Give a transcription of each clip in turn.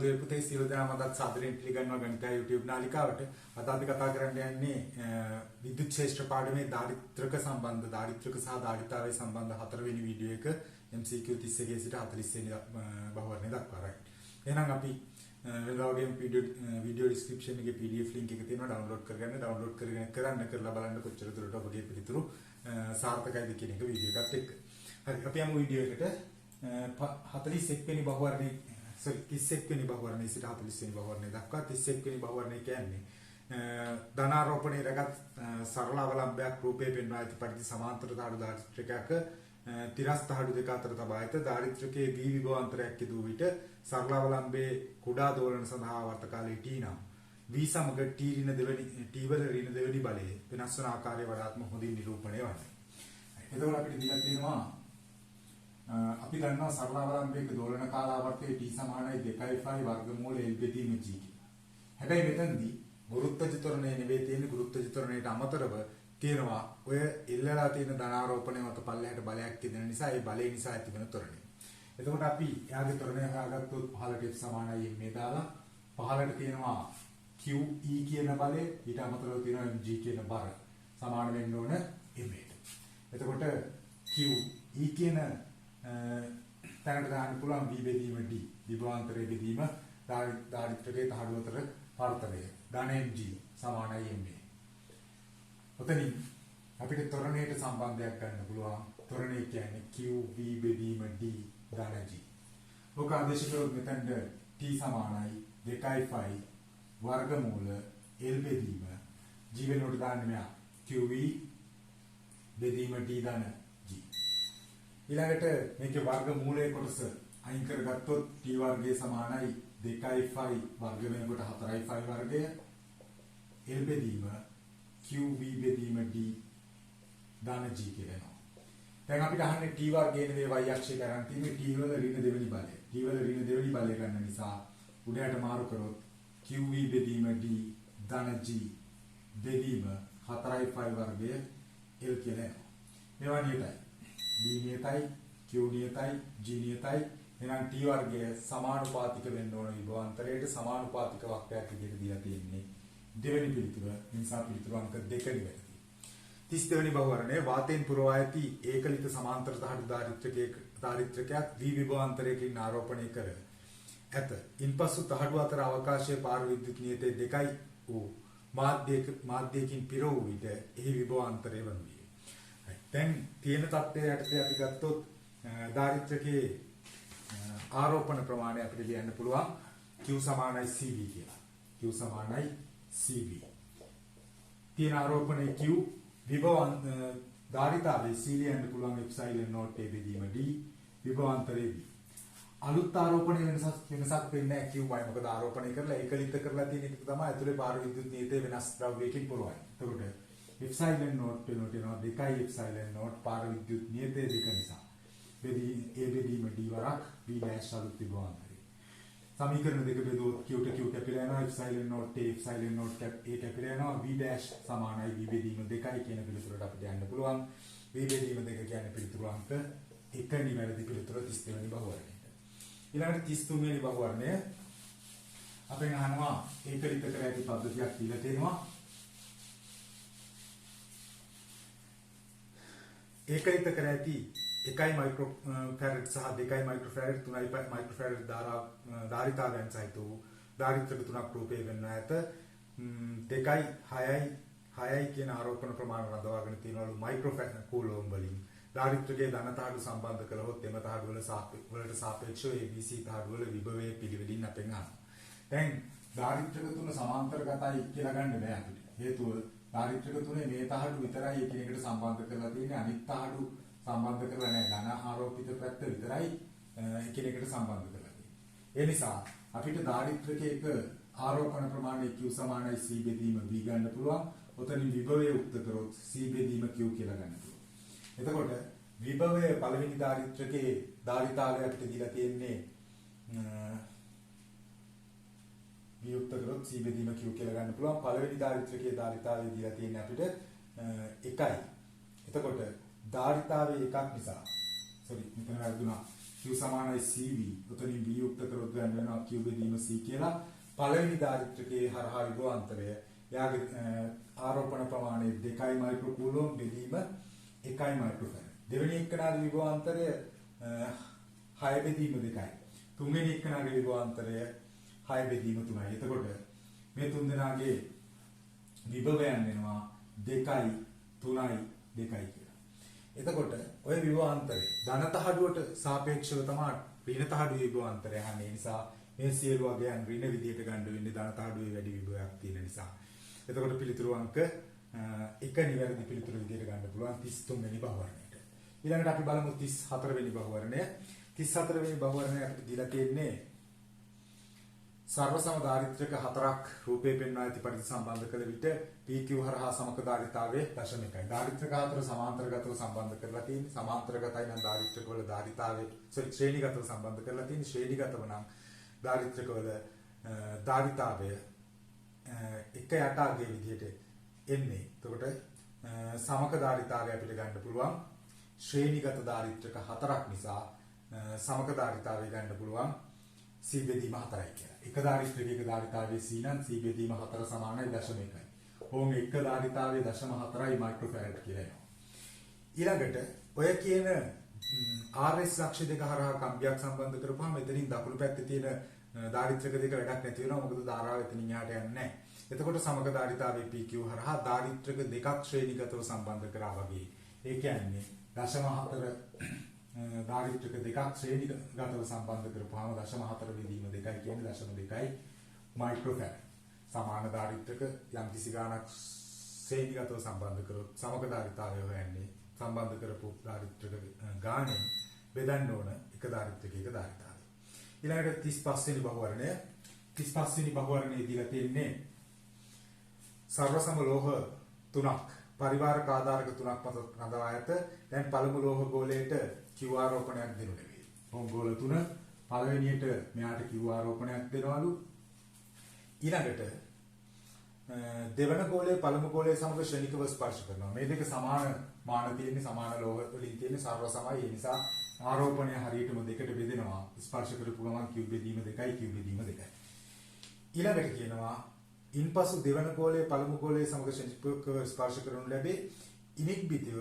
බන්දුවේ පුතේ සියලු දෙනා මතත් සාදරයෙන් පිළිගන්නවා ගණිත YouTube නාලිකාවට. අද අපි කතා කරන්න යන්නේ විද්‍යුත් ශාස්ත්‍ර පාඩමේ දාරිත්‍රක සම්බන්ධ දාරිත්‍රක සහ දාරිතාවේ සම්බන්ධ හතරවෙනි වීඩියෝ එක MCQ 31 සිට 40 වෙනි බහුවර්ණය දක්වා. එහෙනම් අපි වෙලාවගේ වීඩියෝ ඩිස්ක්‍රිප්ෂන් එකේ PDF link එක තියෙනවා ඩවුන්ලෝඩ් කරගන්න. ඩවුන්ලෝඩ් කරගෙන කරලා බලන්න කොච්චර දුරට ඔබගේ පිළිතුරු සාර්ථකයිද කියන එක වීඩියෝ එකත් එක්ක. හරි අපි යමු වීඩියෝ එකට. 41 වෙනි බහුවර්ණයේ 31 වෙනි බහුවර්ණයේ සිට 40 වෙනි බහුවර්ණය දක්වා 31 වෙනි බහුවර්ණය කියන්නේ ධනාරෝපණයේ රැගත් සරල අවලම්බයක් රූපේ පෙන්වා ඇති පරිදි සමාන්තර ධාතු දාරිත්‍රිකයක තිරස් ධාතු දෙක අතර තබා ඇත. දාරිත්‍රිකයේ V විභවාන්තරයක් යෙදූ විට සරල අවලම්බයේ කුඩා දෝලන සඳහා ආවර්ත කාලය T නම් V සමග T වල ඍණ දෙවෙනි බලය වෙනස් වන ආකාරය වඩාත්ම හොඳින් නිරූපණය වන්නේ. එතකොට අපිට දීලා තියෙනවා අපි දන්නවා සරල අවලම්බයක දෝලන කාලාවර්තයේ T සමානයි 2π වර්ගමූල L බෙදීම G කියලා. හැබැයි මෙතනදී ගුරුත්වාකර්ෂණ ත්වරණය නෙවෙයි තියෙන්නේ. ගුරුත්වාකර්ෂණ ත්වරණයට අමතරව තියෙනවා ඔය ඉල්ලලා තියෙන ධනාරෝපණය මත පල්ලෙහාට බලයක් තියෙන නිසා ඒ බලය නිසා ඇතිවන ත්වරණය. එතකොට අපි එයාගේ ත්වරණය හොයාගත්තොත් පහළට F සමානයි මේ දාලා පහළට තියෙනවා QE කියන බලය ඊට අමතරව තියෙනවා MG කියන බර සමාන වෙන්න ඕන M-ට. එතකොට QE කියන තැනට දාන්න පුළුවන් V බෙදීම D විභවාන්තරයේ බෙදීම දාරිත්‍රකයේ තහඩු අතර පරතරය ධන MG සමානයි MA. ඔතනින් අපිට ත්වරණයට සම්බන්ධයක් ගන්න පුළුවන්. ත්වරණය කියන්නේ QV බෙදීම D ධන G. ඔක ආදේශ කරොත් මෙතනට T සමානයි 2π වර්ගමූල L බෙදීම G වෙනුවට දාන්නේ මෙයා QV බෙදීම D ධන G. ඊළඟට මේකේ වර්ගමූලයේ කොටස අයින් කරගත්තොත් T වර්ගය සමානයි 2π වර්ග වෙනකොට 4π වර්ගය L බෙදීම QV බෙදීම D ධන G කියලා එනවා. දැන් අපිට අහන්නේ T වර්ගයේ නෙවෙයි y අක්ෂය කරන් තියෙන්නේ T වල ඍණ දෙවෙනි බලය. T වල ඍණ දෙවෙනි බලය ගන්න නිසා උඩයට මාරු කරොත් QV බෙදීම D ධන G බෙදීම 4π වර්ගය L කියලා එනවා. මේවා නියතයි. D නියතයි, Q නියතයි, G නියතයි. එහෙනම් T වර්ගය සමානුපාතික වෙන්න ඕන විභවාන්තරයට සමානුපාතික වක්‍රයක් විදිහට දීලා තියෙන්නේ. දෙවෙනි පිළිතුර නිසා පිළිතුර අංක 2 නිවැරදි. 32 වෙනි බහුවර්ණයේ වාතයෙන් පුරවා ඇති ඒකලිත සමාන්තර ධාතු දාරිත්‍රකයක් V විභවාන්තරයකින් ආරෝපණය කර ඇත. ඉන්පසු ධාතු අතර අවකාශයේ පාර විද්‍යුත් නියතය 2යි වූ මාධ්‍යයකින් පිර වූ විට එහි විභවාන්තරය වනුයේ. දැන් තියෙන තත්ත්වය යටතේ අපි ගත්තොත් දාරිත්‍රකයේ ආරෝපණ ප්‍රමාණය අපිට ලියන්න පුළුවන් Q සමානයි CV කියලා. Q සමානයි CV. තියෙන ආරෝපණයේ Q ධාරිතාවේ C ලියන්න පුළුවන් එප්සයිලන් නෝට් A බෙදීම D විභවාන්තරයේ V. අලුත් ආරෝපණයේ වෙනසක් වෙන්නේ නැහැ Q y. මොකද ආරෝපණය කරලා ඒකලිත කරලා තියෙන එක තමයි ඇතුලේ පාර විද්‍යුත් නියතේ වෙනස් ද්‍රව්‍යයකින් පුරවන්නේ. එතකොට එප්සයිලන් නෝට් වෙනකොට එනවා 2යි එප්සයිලන් නෝට් පාර විද්‍යුත් නියතේ 2 නිසා. A බෙදීම D වරක් V dash අලුත් විභවාන්තරය. සමීකරණ දෙක බෙදුවොත් Q ට Q කැපිලා යනවා එප්සයිලන් නෝට් A එප්සයිලන් නෝට් A කැපිලා යනවා V dash සමානයි V බෙදීම 2යි කියන පිළිතුරට අපිට යන්න පුළුවන්. V බෙදීම 2 කියන්නේ පිළිතුරු අංක 1 නිවැරදි පිළිතුර 32 වෙනි බහුවර්ණයට. ඊළඟට 33 වෙනි බහුවර්ණය අපෙන් අහනවා ඒකලිත කර ඇති පද්ධතියක් දීලා තියෙනවා. ඒකලිත කර ඇති 1 මයික්‍රෝෆැරඩ් සහ 2 මයික්‍රෝෆැරඩ් 3 මයික්‍රෝෆැරඩ් ධාරිතාවයන් සහිත වූ ධාරිත්‍රක තුනක් රූපේ වෙන්න ඇත. 2යි 6යි කියන ආරෝපණ ප්‍රමාණ රඳවාගෙන තියෙනවලු මයික්‍රෝෆැරඩ් කූලෝම් වලින්. ධාරිත්‍රකයේ ධන තහඩු සම්බන්ධ කළොත් එම තහඩු වලට සාපේක්ෂව ABC තහඩු වල විභවයේ පිළිවෙලින් අපෙන් අහනවා. දැන් ධාරිත්‍රක තුන සමාන්තරගතයි කියලා ගන්න බෑ අපිට. හේතුව ධාරිත්‍රක තුනේ මේ තහඩු විතරයි එකිනෙකට සම්බන්ධ කරලා තියෙන්නේ. අනිත් තහඩු සම්බන්ධ කරලා නැහැ. ධන ආරෝපිත පැත්ත විතරයි එකිනෙකට සම්බන්ධ කරලා තියෙන්නේ. ඒ නිසා අපිට ධාරිත්‍රකයක ආරෝපණ ප්‍රමාණය Q සමානයි C බෙදීම V ගන්න පුළුවන්. ඔතනින් විභවය උක්ත කරොත් C බෙදීම Q කියලා ගන්න පුළුවන්. එතකොට විභවය පළවෙනි දාරිත්‍රකයේ ධාරිතාවය අපිට දීලා තියෙන්නේ වියුක්ත කරොත් C බෙදීම Q කියලා ගන්න පුළුවන්. පළවෙනි දාරිත්‍රකයේ ධාරිතාවය දීලා තියෙන්නේ අපිට 1යි. එතකොට ධාරිතාවය එකක් නිසා මෙතන වැරදුනා. Q සමානයි CV. උතනින් B යුක්ත කරොත් ගන්න වෙනවා Q බෙදීම C කියලා. පළවෙනි දාරිත්‍රිකයේ හරහා විභවාන්තරය යාගේ ආරෝපණ ප්‍රමාණය 2 මයික්‍රෝකූලෝම් බෙදීම 1 මයික්‍රෝෆැරඩ්. දෙවෙනි එක්කනාගේ විභවාන්තරය 6 බෙදීම 2යි. තුන්වෙනි එක්කනාගේ විභවාන්තරය 6 බෙදීම 3යි. එතකොට මේ තුන් දෙනාගේ විභවයන් වෙනවා 2යි 3යි 2යි කියලා. එතකොට ඔය විභවාන්තරය ධන තහඩුවට සාපේක්ෂව තමයි ඍණ තහඩුවේ විභවාන්තරය යන්නේ. නිසා මේ සියලු වගයන් ඍණ විදියට ගන්න වෙන්නේ ධන තහඩුවේ වැඩි විභවයක් තියෙන නිසා. එතකොට පිළිතුරු අංක 1 නිවැරදි පිළිතුරු විදියට ගන්න පුළුවන් 33 වෙනි බහුවර්ණයට. ඊළඟට අපි බලමු 34 වෙනි බහුවර්ණය. 34 වෙනි බහුවර්ණය අපිට දීලා තියෙන්නේ සර්ව සම දාරිත්‍රික හතරක් රූපේ පෙන්වා ඇති පරිදි සම්බන්ධ කළ විට PQ හරහා සමකදාරිතාවයේ දශම එකයි. දාරිත්‍රික හතර සමාන්තරගතව සම්බන්ධ කරලා තියෙන්නේ. සමාන්තරගතයි නම් දාරිත්‍රික වල දාරිතාවයේ ශ්‍රේණිගතව සම්බන්ධ කරලා තියෙන්නේ. ශ්‍රේණිගතව නම් දාරිත්‍රික වල දාරිතාවය 1 යට අගේ විදිහට එන්නේ. එතකොට සමකදාරිතාවය අපිට ගන්න පුළුවන් ශ්‍රේණිගත දාරිත්‍රික හතරක් නිසා සමකදාරිතාවය ගන්න පුළුවන් C බෙදීම 4යි කියලා. එක දාරිත්‍රිකයක දාරිතාවයේ C නම් C බෙදීම 4 සමානයි 0.1යි. ඕම එක දාරිතාවයේ 0.4යි මයික්‍රෝෆැරඩ් කියලා එනවා. ඊළඟට ඔය කියන RS ලක්ෂ දෙක හරහා කම්බියක් සම්බන්ධ කරපුවාම එතනින් දකුණු පැත්තේ තියෙන දාරිත්‍රික දෙක වැඩක් නැති වෙනවා. මොකද ධාරාව එතනින් යාට යන්නේ නැහැ. එතකොට සමග දාරිතාවයේ PQ හරහා දාරිත්‍රික දෙකක් ශ්‍රේණිගතව සම්බන්ධ කරා වගේ. ඒ කියන්නේ 0.4 දාරිත්‍රික දෙකක් ශ්‍රේණිගතව සම්බන්ධ කරපුවාම 0.4 බෙදීම 2යි කියන්නේ 0.2යි මයික්‍රෝෆැරඩ්. සමාන දාරිත්‍රික යම් කිසි ගාණක් ශ්‍රේණිගතව සම්බන්ධ කරොත් සමග දාරිතාවය හොයන්නේ සම්බන්ධ කරපු දාරිත්‍රික ගාණයෙන් බෙදන්න ඕන එක දාරිත්‍රිකයක දාරිතාවය. ඊළඟට 35 වෙනි බහුවර්ණය. 35 වෙනි බහුවර්ණයේ දීලා තියෙන්නේ සර්වසම ලෝහ තුනක් පරිවාරක ආධාරක තුනක් මත රඳවා ඇත. දැන් පළමු ලෝහ ගෝලයට Q ආරෝපණයක් දෙනු ලැබේ. මොම් ගෝල තුන පළවෙනියට මෙයාට Q ආරෝපණයක් දෙනවලු. ඊළඟට දෙවන ගෝලයේ පළමු ගෝලයේ සමග ශ්‍රේණිකව ස්පර්ශ කරනවා. මේ දෙක සමාන මාන තියෙන්නේ සමාන ලෝහ වලින් තියෙන්නේ සර්ව සමයි. ඒ නිසා ආරෝපණය හරියටම දෙකට බෙදෙනවා. ස්පර්ශ කරපු ගමන් Q බෙදීම 2යි Q බෙදීම 2යි. ඊළඟට කියනවා ඉන්පසු දෙවන ගෝලයේ පළමු ගෝලයේ සමග ශ්‍රේණිකව ස්පර්ශ කරනු ලැබේ. ඉනික්බිතිව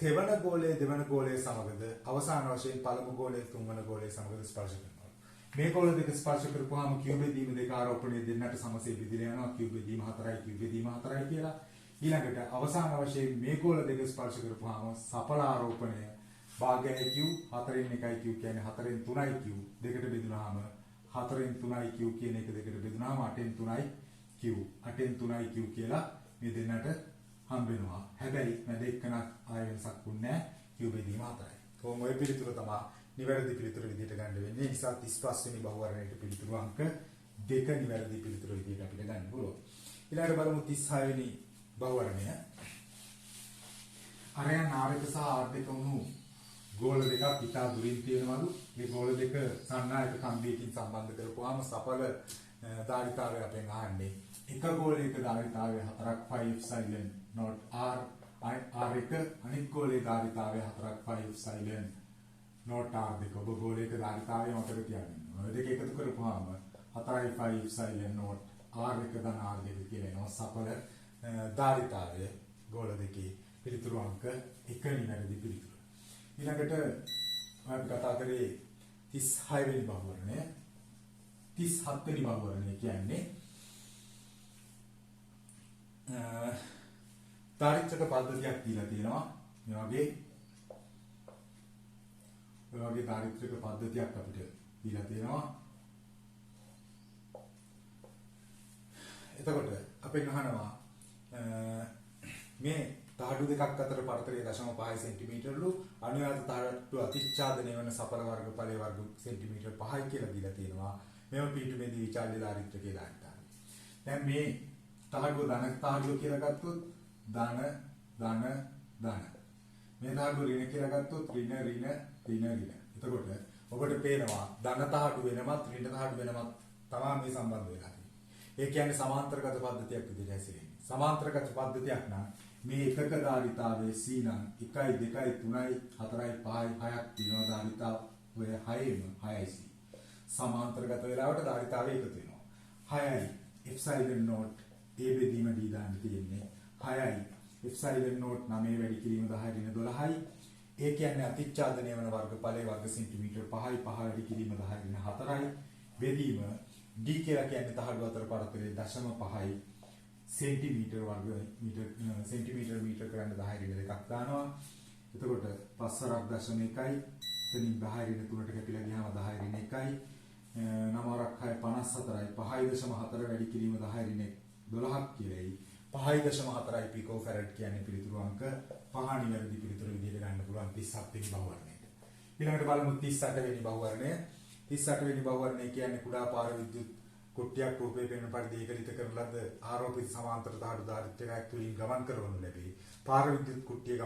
තෙවන ගෝලයේ දෙවන ගෝලයේ සමගද අවසාන වශයෙන් පළමු ගෝලයේ තුන්වන ගෝලයේ සමගද ස්පර්ශ කරනවා. මේ ගෝල දෙක ස්පර්ශ කරපුවාම Q බෙදීම දෙක ආරෝපණය දෙන්නට සමසේ බෙදලා යනවා. Q බෙදීම 4යි Q බෙදීම 4යි කියලා. ඊළඟට අවසාන වශයෙන් මේ ගෝල දෙක ස්පර්ශ කරපුවාම සඵල ආරෝපණය භාගයයි Q 4න් 1යි Q කියන්නේ 4න් 3යි Q දෙකට බෙදුනහම 4න් 3යි Q කියන එක දෙකට බෙදුනහම 8න් 3යි Q 8න් 3යි Q කියලා මේ දෙන්නට හම්බ වෙනවා. හැබැයි මැද එක්කනක් ආය වෙනසක් වුණේ නැහැ. Q බෙදීම 4යි. කොහොම ඔය පිළිතුර තමයි නිවැරදි පිළිතුර විදිහට ගන්න වෙන්නේ. නිසා 35 වෙනි බහුවර්ණයට පිළිතුරු අංක 2 නිවැරදි පිළිතුර විදිහට අපිට ගන්න පුළුවන්. ඊළඟට බලමු 36 වෙනි බහුවර්ණය. අරයන් ආරක සහ ආර්ධක වුණු ගෝල දෙකක් ඉතා දුරින් තියෙනවලු. මේ ගෝල දෙක සන්නායක කම්බියකින් සම්බන්ධ කරපුවාම සඵල ධාරිතාවය අපෙන් අහන්නේ. එක ගෝලයක ධාරිතාවය 4ක් 5 epsilon not r r1 අනිත් ගෝලයේ ධාරිතාවය 4ක් 5 epsilon not r දෙක. ඔබ ගෝලයක ධාරිතාවය මතක තියාගන්න. ඔය දෙක එකතු කරපුවාම 4යි 5 epsilon not r1 ධන r2 කියලා එනවා. සඵල ධාරිතාවය ගෝල දෙකේ පිළිතුරු අංක 1 නිවැරදි පිළිතුර. ඊළඟට අපි කතා කරේ 36 වෙනි බහුවර්ණය. 37 වෙනි බහුවර්ණය කියන්නේ දාරිත්‍රික පද්ධතියක් දීලා තියෙනවා. මේ වගේ දාරිත්‍රික පද්ධතියක් අපිට දීලා තියෙනවා. එතකොට අපෙන් අහනවා මේ තහඩු දෙකක් අතර පරතරය 0.5 සෙන්ටිමීටර්ලු අනුයාත තහඩු අතිච්ඡාදනය වන සඵල වර්ගඵලයේ වර්ග සෙන්ටිමීටර් 5යි කියලා දීලා තියෙනවා. මේව පීඨමේදී විචාල්‍ය දාරිත්‍රිකයේ දාන්න. දැන් මේ තහඩුව ධන තහඩුව කියලා ගත්තොත් ධන මේ තහඩුව ඍණ කියලා ගත්තොත් ඍණ. එතකොට ඔබට පේනවා ධන තහඩු වෙනමත් ඍණ තහඩු වෙනමත් තමයි මේ සම්බන්ධ වෙලා තියෙන්නේ. ඒ කියන්නේ සමාන්තරගත පද්ධතියක් විදිහට හැසිරෙන්නේ. සමාන්තරගත පද්ධතියක් නම් මේ එකක ධාරිතාවයේ C නම් 1යි 2යි 3යි 4යි 5යි 6ක් තියෙනවා ධාරිතාව ඔය 6ම 6යි C. සමාන්තරගත වෙලාවට ධාරිතාවය එකතු වෙනවා. 6යි epsilon naught a බෙදීම d දාන්න තියෙන්නේ. 6යි epsilon naught 9 වැඩි කිරීම 10 ඍණ 12යි. ඒ කියන්නේ අතිච්ඡාදනය වන වර්ගඵලයේ වර්ග සෙන්ටිමීටර් 5යි 5 වැඩි කිරීම 10 ඍණ 4යි. බෙදීම d කියලා කියන්නේ තහඩු අතර පරතරය 0.5යි. සෙන්ටිමීටර් වර්ග සෙන්ටිමීටර් මීටර කරන්න 10 ඍණ 2ක් දානවා. එතකොට 5 වරක් 0.1යි. එතනින් 10 ඍණ 3ට කැපිලා ගියාම 10 ඍණ 1යි. 9 වරක් 6 54යි. 5.4 වැඩි කිරීම 10 ඍණ 12ක් කියලායි. 5.4යි පිකෝ ෆැරඩ් කියන්නේ පිළිතුරු අංක 5 නිවැරදි පිළිතුරු විදිහට ගන්න පුළුවන් 37 වෙනි බහුවර්ණයට. ඊළඟට බලමු 38 වෙනි බහුවර්ණය. 38 වෙනි බහුවර්ණය කියන්නේ කුඩා පාර විද්‍යුත් කුට්ටියක් රූපේ පෙනෙන පරිදි ඒකලිත කරන ලද ආරෝපිත සමාන්තර තහඩු ධාරිත්‍රයක් තුලින් ගමන් කරවනු ලැබේ. පාර විද්‍යුත් කුට්ටිය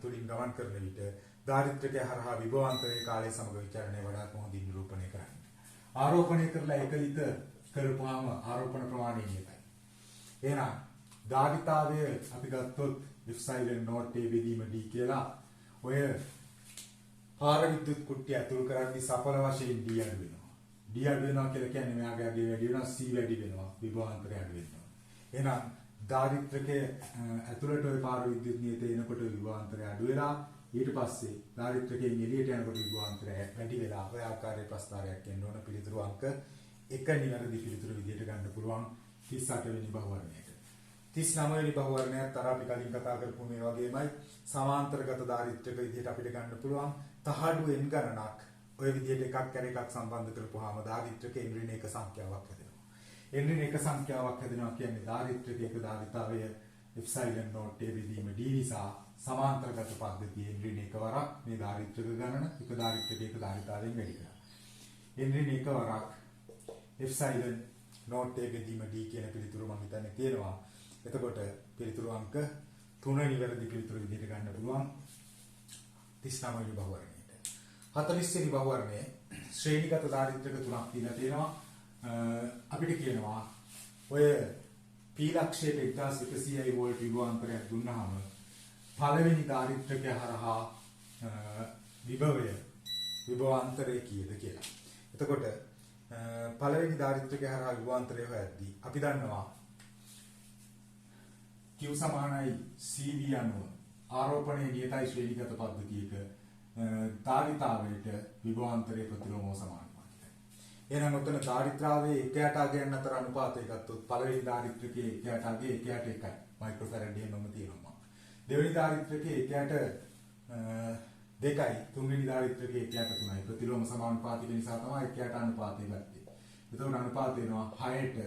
තුලින් ගමන් කරන විට ධාරිත්‍රකය හරහා විභවාන්තරයේ කාලය සමග විචලනය වඩාත් හොඳින් නිරූපණය කරන්න. ආරෝපණය කරලා ඒකලිත කරපුවාම ආරෝපණ ප්‍රමාණය නියතයි. එහෙනම් ධාරිතාවය අපි ගත්තොත් epsilon naught a බෙදීම d කියලා ඔය පාර විද්‍යුත් කුට්ටිය ඇතුල් කරද්දී සඵල වශයෙන් d අඩු වෙනවා. d අඩු වෙනවා කියලා කියන්නේ මෙයාගේ අගය වැඩි වෙනවා c වැඩි වෙනවා විභවාන්තරය අඩු වෙනවා. එහෙනම් ධාරිත්‍රකයේ ඇතුළට ඔය පාර විද්‍යුත් නියතය එනකොට විභවාන්තරය අඩු වෙලා ඊට පස්සේ ධාරිත්‍රකයෙන් එළියට යනකොට විභවාන්තරය වැඩි වෙලා ඔය ආකාරයේ ප්‍රස්තාරයක් එන්න ඕන පිළිතුරු අංක 1 නිවැරදි පිළිතුරු විදිහට ගන්න පුළුවන් 38 වෙනි බහුවර්ණයට. 39 වෙනි බහුවර්ණයත් අර අපි කලින් කතා කරපු මේ වගේමයි සමාන්තරගත ධාරිත්‍රක විදිහට අපිට ගන්න පුළුවන් තහඩු n ගණනක් ඔය විදිහට එකක් කර එකක් සම්බන්ධ කරපුවාම ධාරිත්‍රකේ ඍණ එක සංඛ්‍යාවක් හැදෙනවා. ඍණ එක සංඛ්‍යාවක් හැදෙනවා කියන්නේ ධාරිත්‍රකයක ධාරිතාවය epsilon naught a බෙදීම d නිසා සමාන්තරගත පද්ධතියේ ඍණ එකවරක් මේ ධාරිත්‍රක ගණන එක ධාරිත්‍රකයක ධාරිතාවයෙන් වැඩි කරනවා. ඍණ එකවරක් epsilon naught a බෙදීම d කියන පිළිතුරු මම හිතන්නේ තියෙනවා. එතකොට පිළිතුරු අංක 3 නිවැරදි පිළිතුරු විදිහට ගන්න පුළුවන් 39 වෙනි බහුවර්ණයට. 40 වෙනි බහුවර්ණයේ ශ්‍රේණිගත ධාරිත්‍රක තුනක් දීලා තියෙනවා. අපිට කියනවා ඔය p ලක්ෂයට 1100 වෝල්ට් විභවාන්තරයක් දුන්නාම පළවෙනි ධාරිත්‍රකය හරහා විභවාන්තරය කීයද කියලා. එතකොට පළවෙනි ධාරිත්‍රකය හරහා විභවාන්තරය හොයද්දී අපි දන්නවා Q සමානයි CV අනුව ආරෝපණයේ නියතයි ශ්‍රේණිගත පද්ධතියක ධාරිතාවයට විභවාන්තරයේ ප්‍රතිලෝමව සමානුපාතිකයි. එහෙනම් ඔතන ධාරිතාවයේ 1ට අගයන් අතර අනුපාතය ගත්තොත් පළවෙනි ධාරිත්‍රකයේ 1ට අගය 1ට 1යි. මයික්‍රෝෆැරඩ් එහෙමම තියෙනවා. දෙවෙනි ධාරිත්‍රකයේ 1ට 2යි. තුන්වෙනි ධාරිත්‍රකයේ 1ට 3යි. ප්‍රතිලෝම සමානුපාතික නිසා තමයි 1ට අනුපාතය ගත්තේ. එතකොට අනුපාතය වෙනවා 6ට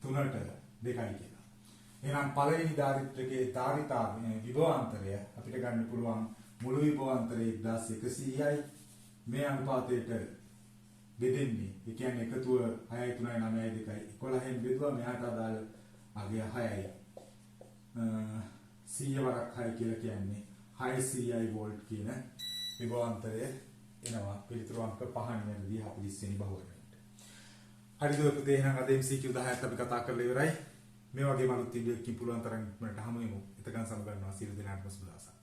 3ට 2යි කියලා. එහෙනම් පළවෙනි ධාරිත්‍රකයේ ධාරිතාවය විභවාන්තරය අපිට ගන්න පුළුවන් මුළු විභවාන්තරය 1100යි. මේ අනුපාතයට බෙදෙන්නේ. ඒ කියන්නේ එකතුව 6යි 3යි 9යි 2යි 11න් බෙදුවා මෙහාට අදාළ අගය 6යි. 100 වරක් 6 කියලා කියන්නේ 600යි වෝල්ට් කියන විභවාන්තරය එනවා. පිළිතුරු අංක 5 නිවැරදි 40 වෙනි බහුවර්ණයට. හරිද ඔය පුතේ එහෙනම් අද MCQ 10ක් අපි කතා කරලා ඉවරයි. මේ වගේ මනුත් වීඩියෝ එකකින් පුළුවන් තරම් ඉක්මනට හමු වෙමු. එතකන් සමගන්නවා සියලු දෙනාටම සුබ දවසක්.